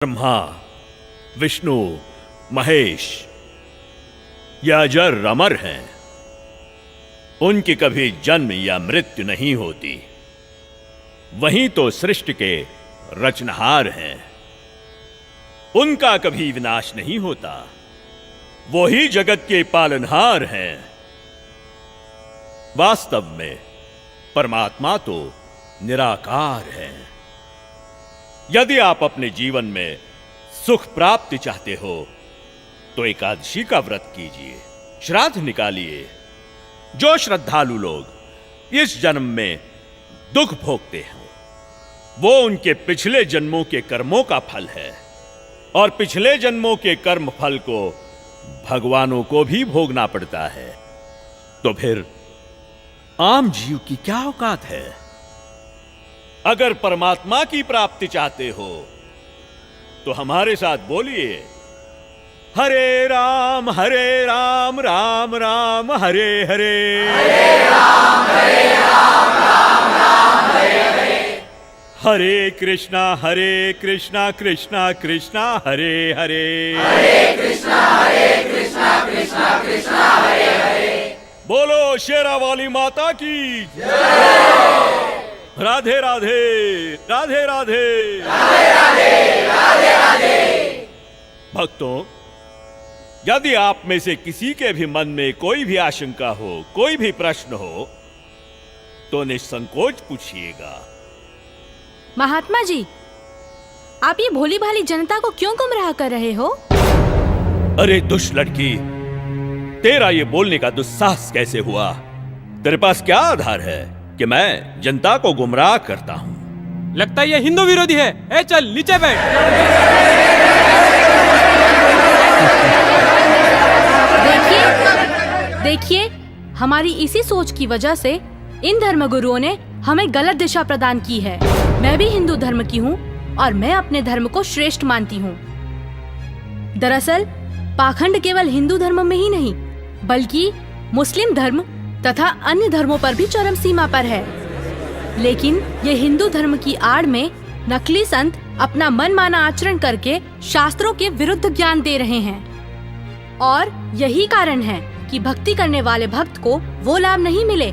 ब्रह्मा, विष्णु, महेश ये अजर अमर हैं। उनकी कभी जन्म या मृत्यु नहीं होती। वही तो सृष्टि के रचनहार हैं। उनका कभी विनाश नहीं होता। वो ही जगत के पालनहार हैं। वास्तव में परमात्मा तो निराकार है। यदि आप अपने जीवन में सुख प्राप्ति चाहते हो तो एकादशी का व्रत कीजिए, श्राद्ध निकालिए। जो श्रद्धालु लोग इस जन्म में दुख भोगते हैं वो उनके पिछले जन्मों के कर्मों का फल है, और पिछले जन्मों के कर्म फल को भगवानों को भी भोगना पड़ता है। तो फिर आम जीव की क्या औकात है? अगर परमात्मा की प्राप्ति चाहते हो तो हमारे साथ बोलिए, हरे राम राम राम हरे हरे, हरे राम राम राम हरे हरे, हरे कृष्णा कृष्णा कृष्णा हरे हरे, हरे कृष्णा कृष्णा कृष्णा हरे हरे। बोलो शेरा वाली माता की राधे राधे राधे राधे राधे राधे राधे राधे। भक्तों, यदि आप में से किसी के भी मन में कोई भी आशंका हो, कोई भी प्रश्न हो तो निसंकोच पूछिएगा। महात्मा जी, आप ये भोली भाली जनता को क्यों गुमराह कर रहे हो? अरे दुष्ट लड़की, तेरा ये बोलने का दुस्साहस कैसे हुआ? तेरे पास क्या आधार है कि मैं जनता को गुमराह करता हूँ? लगता है ये हिंदू विरोधी है। ए चल नीचे बैठ। देखिए, हमारी इसी सोच की वजह से इन धर्मगुरुओं ने हमें गलत दिशा प्रदान की है। मैं भी हिंदू धर्म की हूँ और मैं अपने धर्म को श्रेष्ठ मानती हूँ। दरअसल पाखंड केवल हिंदू धर्म में ही नहीं बल्कि मुस्लिम धर्म तथा अन्य धर्मों पर भी चरम सीमा पर है। लेकिन ये हिंदू धर्म की आड़ में नकली संत अपना मनमाना आचरण करके शास्त्रों के विरुद्ध ज्ञान दे रहे हैं, और यही कारण है कि भक्ति करने वाले भक्त को वो लाभ नहीं मिले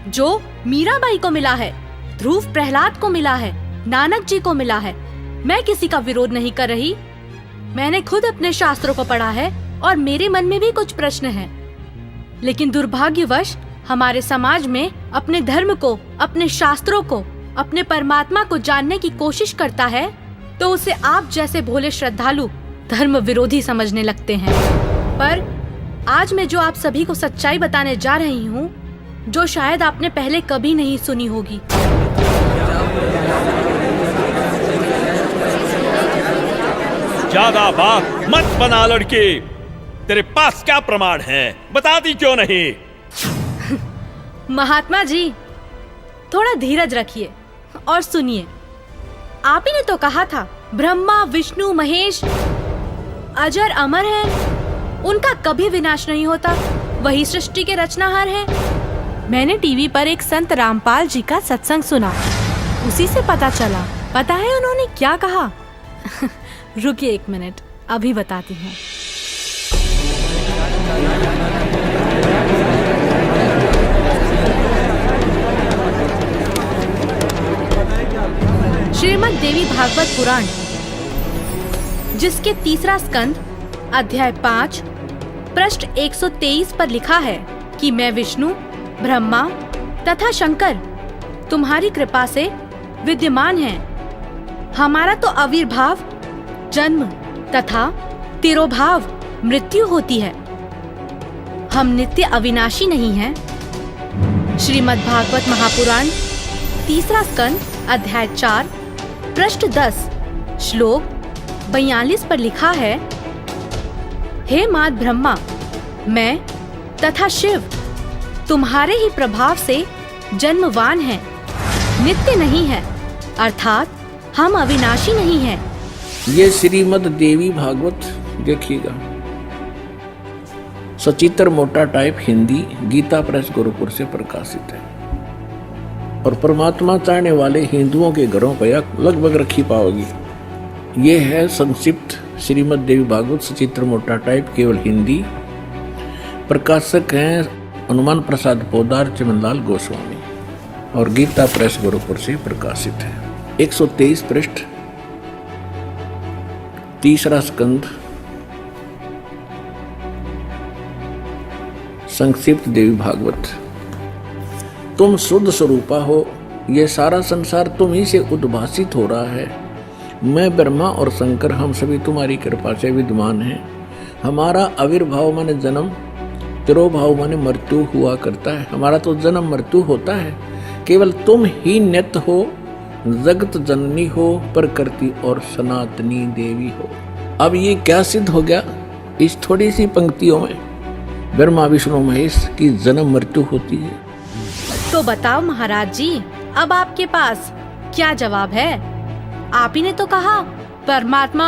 जो मीराबाई को मिला है, ध्रुव प्रहलाद को मिला है, नानक जी को मिला है। मैं किसी का विरोध नहीं कर रही। मैंने खुद अपने शास्त्रों को पढ़ा है और मेरे मन में भी कुछ प्रश्न हैं। लेकिन दुर्भाग्यवश हमारे समाज में अपने धर्म को, अपने शास्त्रों को, अपने परमात्मा को जानने की कोशिश करता है तो उसे आप जैसे भोले श्रद्धालु धर्म विरोधी समझने लगते हैं। पर आज मैं जो आप सभी को सच्चाई बताने जा रही हूँ, जो शायद आपने पहले कभी नहीं सुनी होगी। ज्यादा बात मत बना लड़के। तेरे पास क्या प्रमाण है? बताती क्यों नहीं? महात्मा जी, थोड़ा धीरज रखिए और सुनिए। आप ही ने तो कहा था ब्रह्मा, विष्णु, महेश अजर अमर हैं, उनका कभी विनाश नहीं होता, वही सृष्टि के रचनाहार हैं। मैंने टीवी पर एक संत रामपाल जी का सत्संग सुना, उसी से पता चला। पता है उन्होंने क्या कहा? रुकिए एक मिनट, अभी बताती हूँ। श्रीमद् देवी भागवत पुराण, जिसके तीसरा स्कंद अध्याय 5 पृष्ठ 123 पर लिखा है कि मैं विष्णु, ब्रह्मा तथा शंकर तुम्हारी कृपा से विद्यमान हैं। हमारा तो आविर्भाव, जन्म तथा तिरोभाव मृत्यु होती है। हम नित्य अविनाशी नहीं हैं। श्रीमद् भागवत महापुराण तीसरा स्कंद अध्याय 4 पृष्ठ 10 श्लोक 42 पर लिखा है, हे मात ब्रह्मा, मैं तथा शिव तुम्हारे ही प्रभाव से जन्मवान हैं, नित्य नहीं है, अर्थात हम अविनाशी नहीं हैं। ये श्रीमद् देवी भागवत देखिएगा, सचित्र मोटा टाइप हिंदी, गीता प्रेस गोरखपुर से प्रकाशित है। और परमात्मा चाहने वाले हिंदुओं के घरों पर लगभग रखी पाओगी। ये है संक्षिप्त श्रीमद् देवी भागवत सचित्र मोटा टाइप, केवल हिंदी। प्रकाशक हैं हनुमान प्रसाद पोदार, चमनलाल गोस्वामी, और गीता प्रेस गोरखपुर से प्रकाशित है। 123 पृष्ठ, तीसरा स्कंद, संक्षिप्त देवी भागवत। तुम शुद्ध स्वरूपा हो, ये सारा संसार तुम ही से उद्भासित हो रहा है। मैं ब्रह्मा और शंकर हम सभी तुम्हारी कृपा से विद्यमान हैं। हमारा आविर्भाव माने जन्म, तिरोभाव माने मृत्यु हुआ करता है। हमारा तो जन्म मृत्यु होता है, केवल तुम ही नित्य हो, जगत जननी हो, प्रकृति और सनातनी देवी हो। अब ये क्या सिद्ध हो गया इस थोड़ी सी पंक्तियों में? ब्रह्मा विष्णु महेश की जन्म मृत्यु होती है। तो बताओ महाराज जी, अब आपके पास क्या जवाब है? आप ही ने तो कहा परमात्मा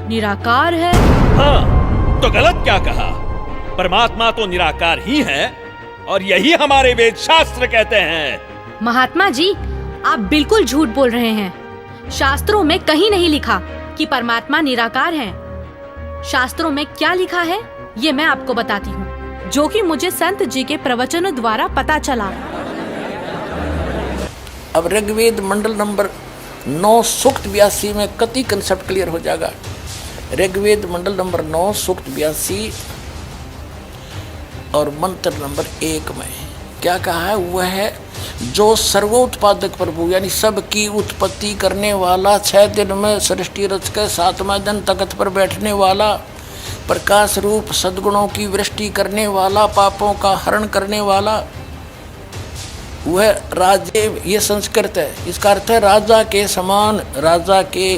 निराकार है। हाँ, तो गलत क्या कहा? परमात्मा तो निराकार ही है, और यही हमारे वेद शास्त्र कहते हैं। महात्मा जी, आप बिल्कुल झूठ बोल रहे हैं। शास्त्रों में कहीं नहीं लिखा कि परमात्मा निराकार है। शास्त्रों में क्या लिखा है ये मैं आपको बताती हूँ, जो कि मुझे संत जी के प्रवचनों द्वारा पता चला। अब ऋग्वेद मंडल नंबर 9 सूक्त 82 में कति कंसेप्ट क्लियर हो जाएगा। ऋग्वेद मंडल नंबर 9 सूक्त 82 और मंत्र नंबर 1 में क्या कहा है? वह है जो सर्वोत्पादक प्रभु, यानी सबकी उत्पत्ति करने वाला, 6 दिन में सृष्टि रच के 7वां दिन तख्त पर बैठने वाला, प्रकाश रूप सद्गुणों की वृष्टि करने वाला, पापों का हरण करने वाला, वह राजे, ये संस्कृत है, इसका अर्थ है राजा के समान। राजा के,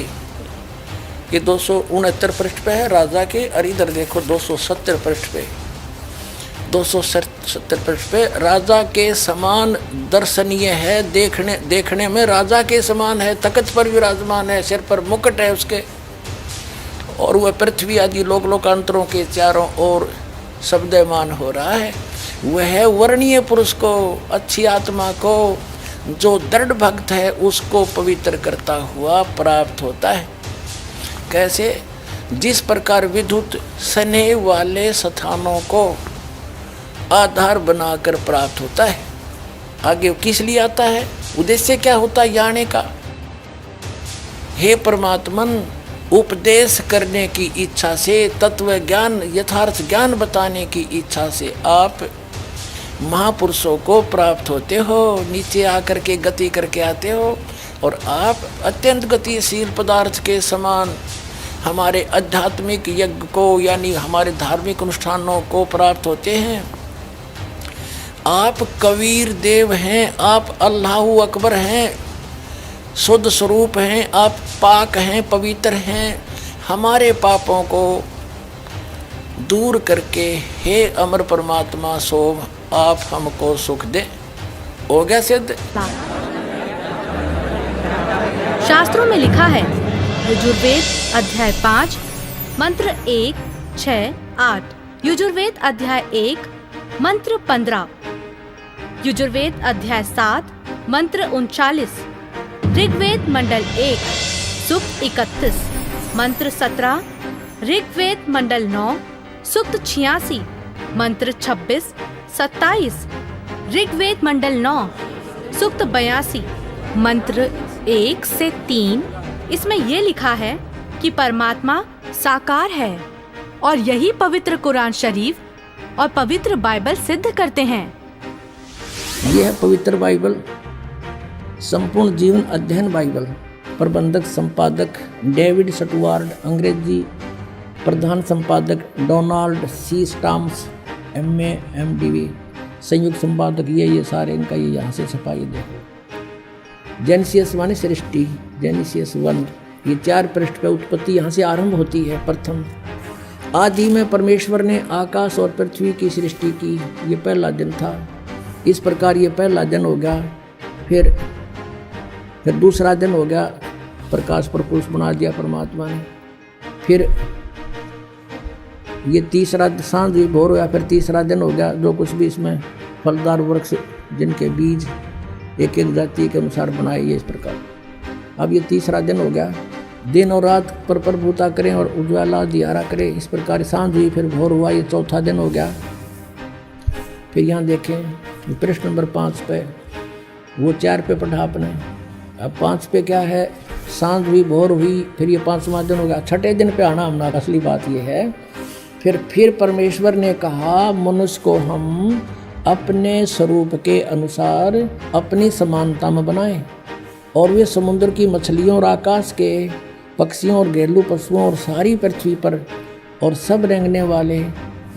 ये 269 पृष्ठ पे है राजा के, और इधर देखो 270 पृष्ठ पे, 270 पृष्ठ पे राजा के समान दर्शनीय है। देखने में राजा के समान है, तख्त पर विराजमान है, सिर पर मुकुट है उसके, और वह पृथ्वी आदि लोकांतरों के चारों ओर शब्दमान हो रहा है। वह वर्णीय पुरुष को, अच्छी आत्मा को, जो दृढ़ भक्त है उसको पवित्र करता हुआ प्राप्त होता है। कैसे? जिस प्रकार विद्युत स्नेह वाले स्थानों को आधार बनाकर प्राप्त होता है। आगे किस लिए आता है? उद्देश्य क्या होता है आने का? हे परमात्मन, उपदेश करने की इच्छा से, तत्व ज्ञान, यथार्थ ज्ञान बताने की इच्छा से आप महापुरुषों को प्राप्त होते हो, नीचे आकर के गति करके आते हो, और आप अत्यंत गतिशील पदार्थ के समान हमारे आध्यात्मिक यज्ञ को, यानी हमारे धार्मिक अनुष्ठानों को प्राप्त होते हैं। आप कबीर देव हैं, आप अल्लाहु अकबर हैं, शुद्ध स्वरूप हैं, आप पाक हैं, पवित्र हैं। हमारे पापों को दूर करके हे अमर परमात्मा सोम, आप हमको सुख दे। हो गया सिद्ध। शास्त्रों में लिखा है, यजुर्वेद अध्याय 5 मंत्र 1, 6, 8, यजुर्वेद अध्याय 1 मंत्र 15, यजुर्वेद अध्याय 7 मंत्र 39, ऋग्वेद मंडल 1 सूक्त 31 मंत्र 17, ऋग्वेद मंडल 9 सूक्त 86 मंत्र 26, 27, ऋग्वेद मंडल 9 सूक्त 82 मंत्र 1 से 3। इसमें यह लिखा है कि परमात्मा साकार है, और यही पवित्र कुरान शरीफ और पवित्र बाइबल सिद्ध करते हैं। यह है पवित्र बाइबल, संपूर्ण जीवन अध्ययन बाइबल। प्रबंधक संपादक डेविड स्टुअर्ट, अंग्रेजी प्रधान संपादक Donald C Stams, MA MDV, संयुक्त संपादक ये सारे इनका ये यहाँ से छपाई देखो। जेनेसिस माने सृष्टि, जेनेसिस 1, ये 4 पृष्ठ पे उत्पत्ति यहाँ से आरंभ होती है। प्रथम आदि में परमेश्वर ने आकाश और पृथ्वी की सृष्टि की, ये पहला दिन था। इस प्रकार ये पहला दिन हो गया। फिर दूसरा दिन हो गया, प्रकाश पर पुरुष बना दिया परमात्मा ने। फिर ये तीसरा सांझ भोर हो गया, फिर तीसरा दिन हो गया। जो कुछ भी इसमें फलदार वृक्ष जिनके बीज एक एक जाति के अनुसार बनाए, ये इस प्रकार। अब ये तीसरा दिन हो गया। दिन और रात पर प्रभुता करें और उज्ज्वला दियारा करें। इस प्रकार सांझ हुई, फिर भोर हुआ, ये चौथा दिन हो गया। फिर यहाँ देखें प्रश्न नंबर 5 पे, वो 4 पे पढ़ा आपने, अब 5 पे क्या है, सांझ हुई, भोर हुई, फिर ये 5वां दिन हो गया। छठे दिन पे आना हमने, असली बात ये है। फिर परमेश्वर ने कहा मनुष्य को हम अपने स्वरूप के अनुसार अपनी समानता में बनाएं, और वे समुद्र की मछलियों और आकाश के पक्षियों और घरेलू पशुओं और सारी पृथ्वी पर और सब रेंगने वाले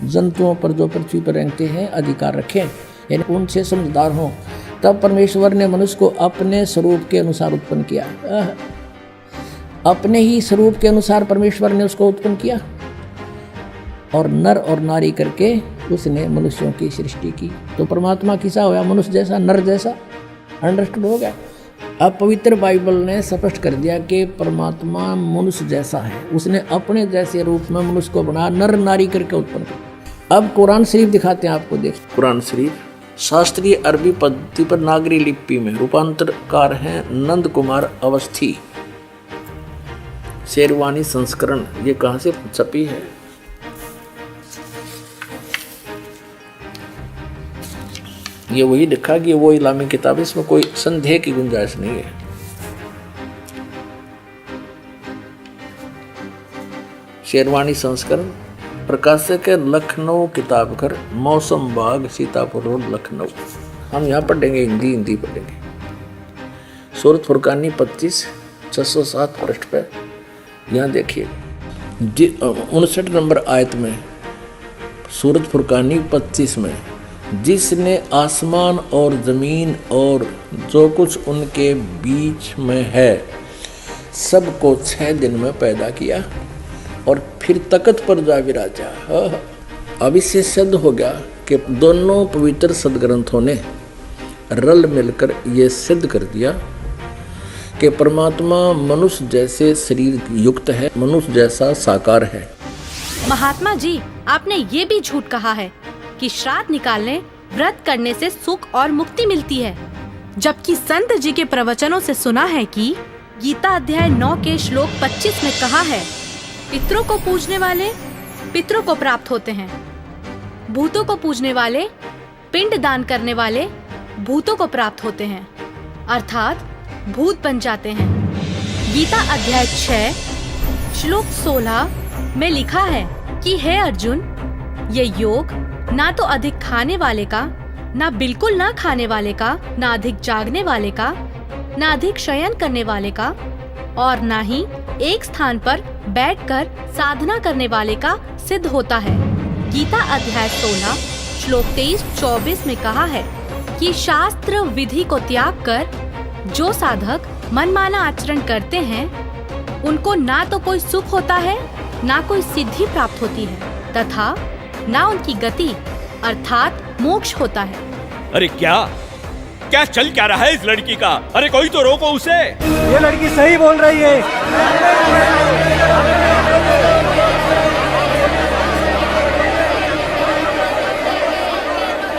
जंतुओं पर जो पृथ्वी पर रेंगते हैं अधिकार रखें, यानी उनसे समझदार हों। तब परमेश्वर ने मनुष्य को अपने स्वरूप के अनुसार उत्पन्न किया। अपने ही स्वरूप के अनुसार परमेश्वर ने उसको उत्पन्न किया, और नर और नारी करके उसने मनुष्यों की सृष्टि की। तो परमात्मा किसा होया, मनुष्य जैसा, नर जैसा। अंडरस्टूड हो गया। अब पवित्र बाइबल ने स्पष्ट कर दिया कि परमात्मा मनुष्य जैसा है, उसने अपने जैसे रूप में मनुष्य को बनाया, नर नारी करके उत्पन्न किया। अब कुरान शरीफ दिखाते हैं आपको, देख कुरान शरीफ शास्त्रीय अरबी पद्धति पर नागरी लिपि में रूपांतरकार हैं नंद कुमार अवस्थी, शेरवानी संस्करण। ये कहाँ से छपी है? ये वही लिखा कि वो इस्लामी किताब, इसमें कोई संदेह की गुंजाइश नहीं है। शेरवानी संस्करण, प्रकाशक है लखनऊ किताब घर, मौसम बाग, सीतापुर रोड, लखनऊ। हम यहाँ पढ़ेंगे, हिंदी पढ़ेंगे। सूरत फुरकानी 25 607 पृष्ठ पे यहाँ देखिए 59 नंबर आयत में, सूरत फुरकानी 25 में, जिसने आसमान और ज़मीन और जो कुछ उनके बीच में है सबको 6 दिन में पैदा किया और फिर तख्त पर जा विराजा। अब इससे सिद्ध हो गया कि दोनों पवित्र सदग्रंथों ने रल मिलकर ये सिद्ध कर दिया कि परमात्मा मनुष्य जैसे शरीर युक्त है, मनुष्य जैसा साकार है। महात्मा जी, आपने ये भी झूठ कहा है कि श्राद्ध निकालने, व्रत करने से सुख और मुक्ति मिलती है, जबकि संत जी के प्रवचनों से सुना है कि गीता अध्याय 9 के श्लोक 25 में कहा है, पितरों को पूजने वाले पितरों को प्राप्त होते हैं, भूतों को पूजने वाले, पिंड दान करने वाले भूतों को प्राप्त होते हैं, अर्थात भूत बन जाते हैं। गीता अध्याय 6 श्लोक 16 में लिखा है कि हे अर्जुन, ये योग ना तो अधिक खाने वाले का, ना बिल्कुल ना खाने वाले का, ना अधिक जागने वाले का, ना अधिक शयन करने वाले का, और ना ही एक स्थान पर बैठकर साधना करने वाले का सिद्ध होता है। गीता अध्याय 16 श्लोक 23-24 में कहा है कि शास्त्र विधि को त्याग कर जो साधक मनमाना आचरण करते हैं, उनको ना तो कोई सुख होता है, ना कोई सिद्धि प्राप्त होती है, तथा ना उनकी गति अर्थात मोक्ष होता है। अरे क्या चल क्या रहा है इस लड़की का? अरे कोई तो रोको उसे। ये लड़की सही बोल रही है।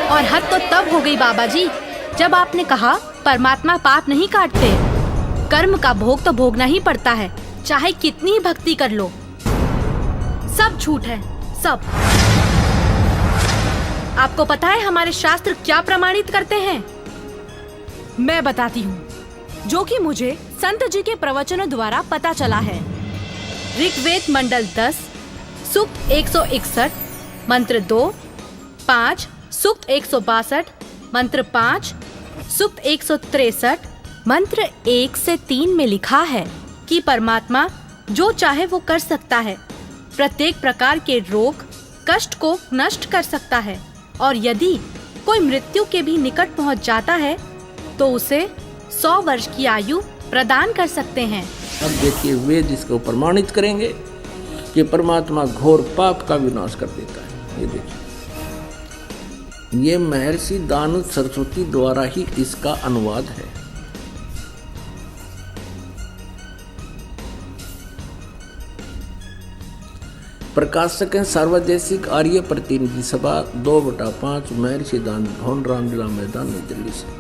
और हद तो तब हो गई बाबा जी, जब आपने कहा परमात्मा पाप नहीं काटते, कर्म का भोग तो भोगना ही पड़ता है, चाहे कितनी ही भक्ति कर लो। सब झूठ है, सब। आपको पता है हमारे शास्त्र क्या प्रमाणित करते हैं? मैं बताती हूँ, जो कि मुझे संत जी के प्रवचनों द्वारा पता चला है। ऋग्वेद मंडल 10 सूक्त 161 मंत्र 2, 5 सूक्त 162 मंत्र 5, सूक्त 163 मंत्र 1 से 3 में लिखा है कि परमात्मा जो चाहे वो कर सकता है, प्रत्येक प्रकार के रोग कष्ट को नष्ट कर सकता है, और यदि कोई मृत्यु के भी निकट पहुंच जाता है तो उसे 100 वर्ष की आयु प्रदान कर सकते हैं। अब देखिए वेद इसको प्रमाणित करेंगे कि परमात्मा घोर पाप का विनाश कर देता है। ये देखिए, ये महर्षि दानु सरस्वती द्वारा ही इसका अनुवाद है। प्रकाशक हैं सर्वदेशिक आर्य प्रतिनिधि सभा 2/5 महर्षि दान भवन रामलीला मैदान नई दिल्ली से।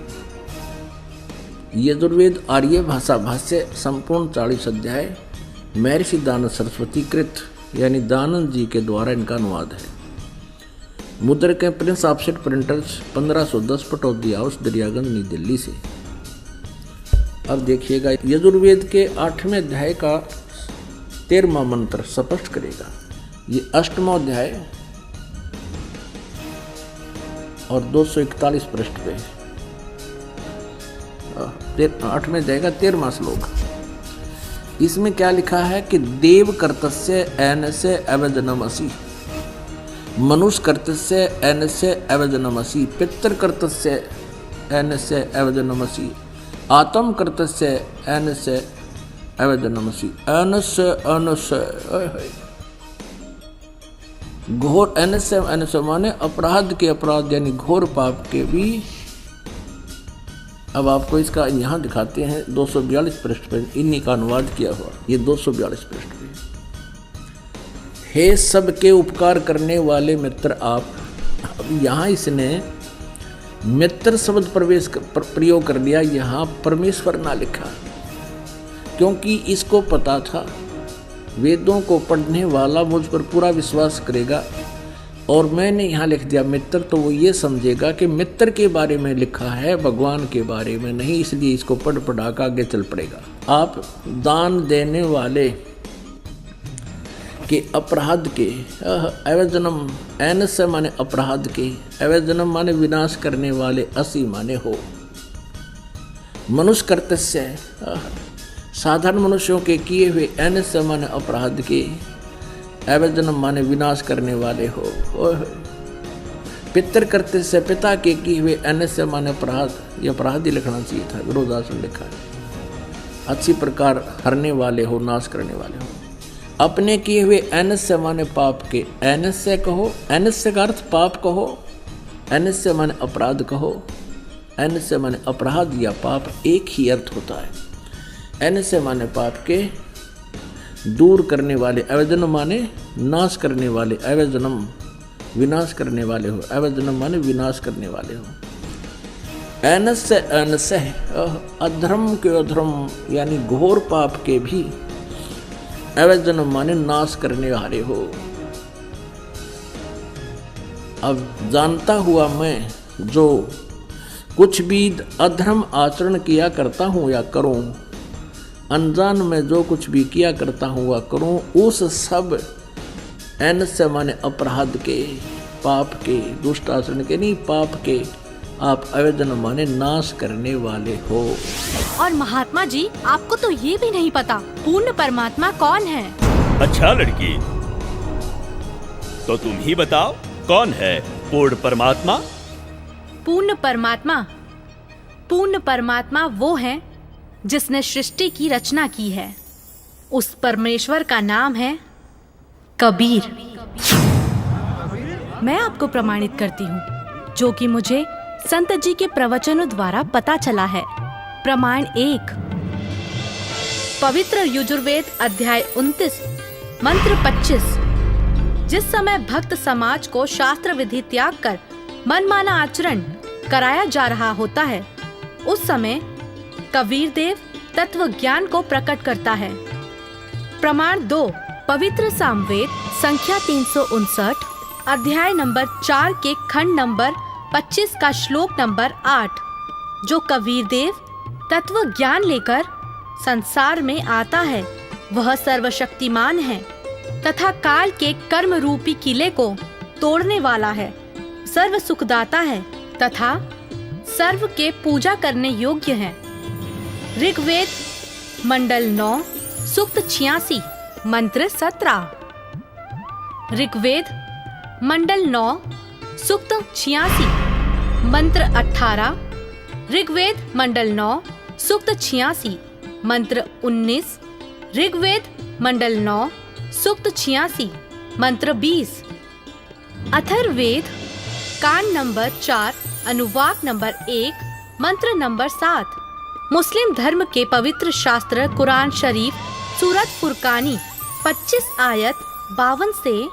यजुर्वेद आर्य भाषा भाष्य संपूर्ण 40 अध्याय महर्षि दानंद सरस्वती कृत यानी दानंद जी के द्वारा इनका अनुवाद है। मुद्रक है Prince offset printers 1510 Pataudi house Daryaganj नई दिल्ली से। अब देखिएगा यजुर्वेद के 8वें अध्याय का 13वां मंत्र स्पष्ट करेगा। ये 8वां अध्याय और 241 पृष्ठ पे 8वें अध्याय का 13वां श्लोक। इसमें क्या लिखा है कि देव कर्तस्य एनस्य अवजनमसि, मनुष्य कर्तस्य एनस्य अवजनमसि, पितृ कर्तस्य एनस्य अवजनमसि, आत्म कर्तस्य एनस्य अवजनमसि। एनस्य एनस्य घोर एनस्य एनस्य माने अपराध के अपराध यानी घोर पाप के भी। अब आपको इसका यहाँ दिखाते हैं 242 पृष्ठ पर इन्हीं का अनुवाद किया हुआ। ये 242 पृष्ठ पे। हे सबके उपकार करने वाले मित्र आप। अब यहाँ इसने मित्र शब्द प्रयोग कर दिया, यहाँ परमेश्वर ना लिखा, क्योंकि इसको पता था वेदों को पढ़ने वाला मुझ पर पूरा विश्वास करेगा, और मैंने यहाँ लिख दिया मित्र, तो वो ये समझेगा कि मित्र के बारे में लिखा है, भगवान के बारे में नहीं, इसलिए इसको पढ़ कर आगे चल पड़ेगा। आप दान देने वाले के अपराध के अवजनम, एनस्य माने अपराध के, अवजनम माने विनाश करने वाले, असी माने हो। मनुष्य कर्तस्य साधारण मनुष्यों के किए हुए, एनस्य माने अपराध के, अवजनम माने विनाश करने वाले हो। पितृ कर्तस्य पिता के किए हुए, एनस्य माने अपराध, ये अपराध ही लिखना चाहिए था, विरोधासन लिखा है। अच्छी प्रकार हरने वाले हो, नाश करने वाले हो। अपने किए हुए, एनस्य माने पाप के, एनस्य कहो, एनस्य का अर्थ पाप कहो, एनस्य माने अपराध कहो, एनस्य माने अपराध या पाप एक ही अर्थ होता है। एनस्य माने पाप के दूर करने वाले, अवजनम माने नाश करने वाले, अवजनम विनाश करने वाले हो, अवजनम माने विनाश करने वाले हो। एनस्य एनस्य अधर्म के अधर्म यानी घोर पाप के भी, अवजनम माने नाश करने वाले हो। अब जानता हुआ मैं जो कुछ भी अधर्म आचरण किया करता हूँ या करूँ, अनजान में जो कुछ भी किया करता हूँ वह करूँ, उस सब एनस्य माने अपराध के, पाप के, दुष्ट आचरण के नहीं, पाप के आप अवजन माने नाश करने वाले हो। और महात्मा जी, आपको तो ये भी नहीं पता पूर्ण परमात्मा कौन है। अच्छा लड़की, तो तुम ही बताओ कौन है पूर्ण परमात्मा? पूर्ण परमात्मा वो है जिसने सृष्टि की रचना की है। उस परमेश्वर का नाम है कबीर। मैं आपको प्रमाणित करती हूँ, जो कि मुझे संत जी के प्रवचनों द्वारा पता चला है। प्रमाण 1, पवित्र यजुर्वेद अध्याय 29 मंत्र 25। जिस समय भक्त समाज को शास्त्र विधि त्याग कर मनमाना आचरण कराया जा रहा होता है, उस समय कबीर देव तत्व ज्ञान को प्रकट करता है। प्रमाण 2, पवित्र सामवेद संख्या 359 अध्याय नंबर 4 के खंड नंबर 25 का श्लोक नंबर 8, जो कबीर देव तत्व ज्ञान लेकर संसार में आता है, वह सर्वशक्तिमान है तथा काल के कर्म रूपी किले को तोड़ने वाला है, सर्व सुखदाता है तथा सर्व के पूजा करने योग्य है। ऋग्वेद मंडल 9 सूक्त 86 मंत्र 17। ऋग्वेद मंडल 9 सूक्त 86 मंत्र 18। ऋग्वेद मंडल 9 सूक्त 86 मंत्र 19। ऋग्वेद मंडल 9 सूक्त 86 मंत्र 20। अथर्ववेद कांड नंबर 4 अनुवाक नंबर 1 मंत्र नंबर 7। मुस्लिम धर्म के पवित्र शास्त्र कुरान शरीफ सूरत फुरकानी 25 आयत 52 से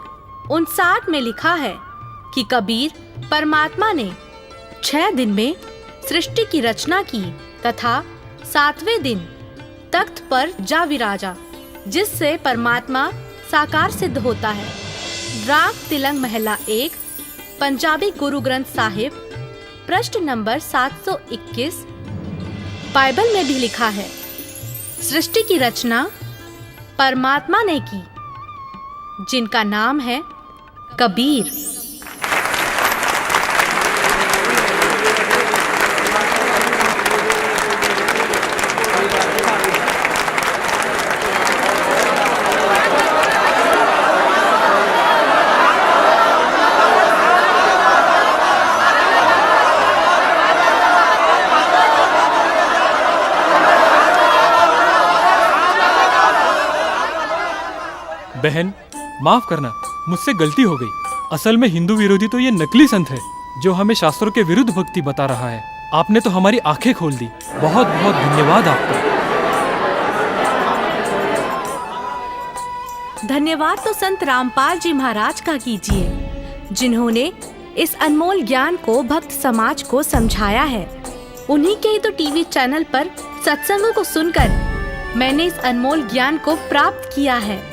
59 में लिखा है कि कबीर परमात्मा ने 6 दिन में सृष्टि की रचना की तथा 7वें दिन तख्त पर जा विराजा। जिससे परमात्मा साकार सिद्ध होता है। राग तिलंग महला 1, पंजाबी गुरु ग्रंथ साहिब, पृष्ठ नंबर 721। बाइबल में भी लिखा है, सृष्टि की रचना परमात्मा ने की, जिनका नाम है कबीर। बहन माफ करना, मुझसे गलती हो गई। असल में हिंदू विरोधी तो ये नकली संत है जो हमें शास्त्रों के विरुद्ध भक्ति बता रहा है। आपने तो हमारी आंखें खोल दी। बहुत बहुत धन्यवाद आपका। धन्यवाद तो संत रामपाल जी महाराज का कीजिए, जिन्होंने इस अनमोल ज्ञान को भक्त समाज को समझाया है। उन्हीं के ही तो टीवी चैनल पर सत्संगों को सुनकर मैंने इस अनमोल ज्ञान को प्राप्त किया है।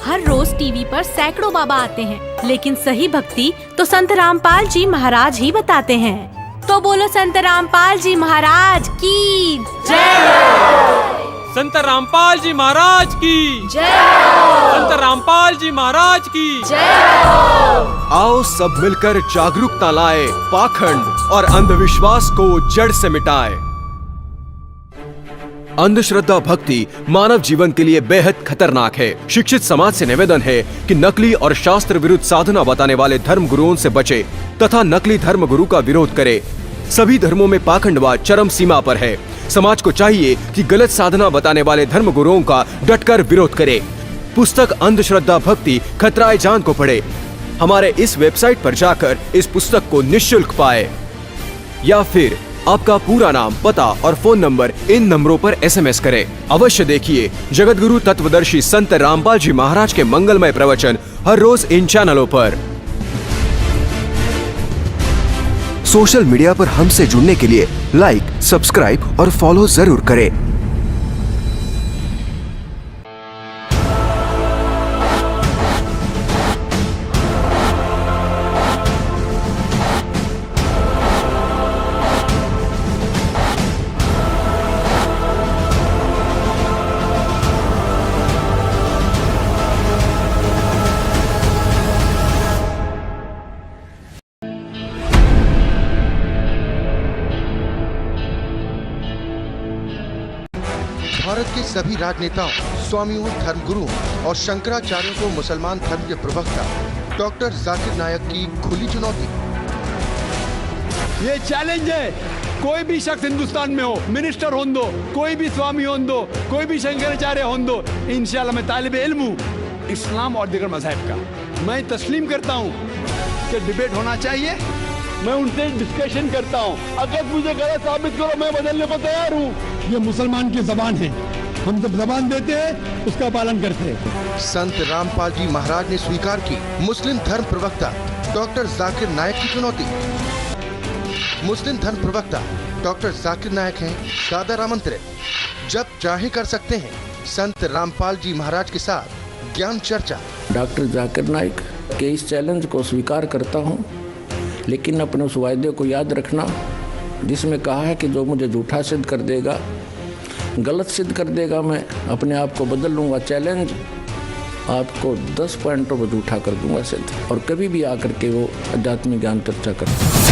हर रोज टीवी पर सैकड़ों बाबा आते हैं, लेकिन सही भक्ति तो संत रामपाल जी महाराज ही बताते हैं। तो बोलो संत रामपाल जी महाराज की जय। संत रामपाल जी महाराज की जय। संत रामपाल जी महाराज की जय। आओ सब मिलकर जागरूकता लाए, पाखंड और अंधविश्वास को जड़ से मिटाए। अंधश्रद्धा भक्ति मानव जीवन के लिए बेहद खतरनाक है। शिक्षित समाज से निवेदन है कि नकली और शास्त्र विरुद्ध साधना बताने वाले धर्म गुरुओं से बचे तथा नकली धर्म गुरु का विरोध करे। सभी धर्मों में पाखंडवाद चरम सीमा पर है। समाज को चाहिए कि गलत साधना बताने वाले धर्म गुरुओं का डटकर विरोध करे। पुस्तक अंधश्रद्धा भक्ति खतराए जान को पढ़े। हमारे इस वेबसाइट पर जाकर इस पुस्तक को निःशुल्क पाए, या फिर आपका पूरा नाम, पता और फोन नंबर इन नंबरों पर SMS करें। अवश्य देखिए जगत गुरु तत्वदर्शी संत रामपाल जी महाराज के मंगलमय प्रवचन हर रोज इन चैनलों पर। सोशल मीडिया पर हमसे जुड़ने के लिए लाइक, सब्सक्राइब और फॉलो जरूर करें। भारत के सभी राजनेताओं, स्वामियों, धर्मगुरुओं और शंकराचार्यों को मुसलमान धर्म के प्रवक्ता डॉक्टर जाकिर नायक की खुली चुनौती। ये चैलेंज है, कोई भी शख्स हिंदुस्तान में हो, मिनिस्टर हों दो, कोई भी स्वामी हों दो, कोई भी शंकराचार्य हों दो, इंशाल्लाह मैं तालिब इल्म हूँ इस्लाम और दीगर मज़हब का। मैं तस्लीम करता हूँ कि डिबेट होना चाहिए। मैं उनसे डिस्कशन करता हूँ, अगर मुझे गलत साबित करो मैं बदलने को तैयार हूँ। ये मुसलमान की जबान है, हम जब जबान देते हैं उसका पालन करते हैं। संत रामपाल जी महाराज ने स्वीकार की मुस्लिम धर्म प्रवक्ता डॉक्टर जाकिर नायक की चुनौती। मुस्लिम धर्म प्रवक्ता डॉक्टर जाकिर नायक हैं सादर आमंत्रित, जब चाहे कर सकते हैं संत रामपाल जी महाराज के साथ ज्ञान चर्चा। डॉक्टर जाकिर नायक के इस चैलेंज को स्वीकार करता हूँ, लेकिन अपने उस वायदे को याद रखना जिसमें कहा है कि जो मुझे झूठा सिद्ध कर देगा, गलत सिद्ध कर देगा, मैं अपने आप को बदल लूँगा। चैलेंज, आपको 10 पॉइंटों पर झूठा कर दूंगा सिद्ध, और कभी भी आकर के वो अध्यात्मिक ज्ञान चर्चा करता।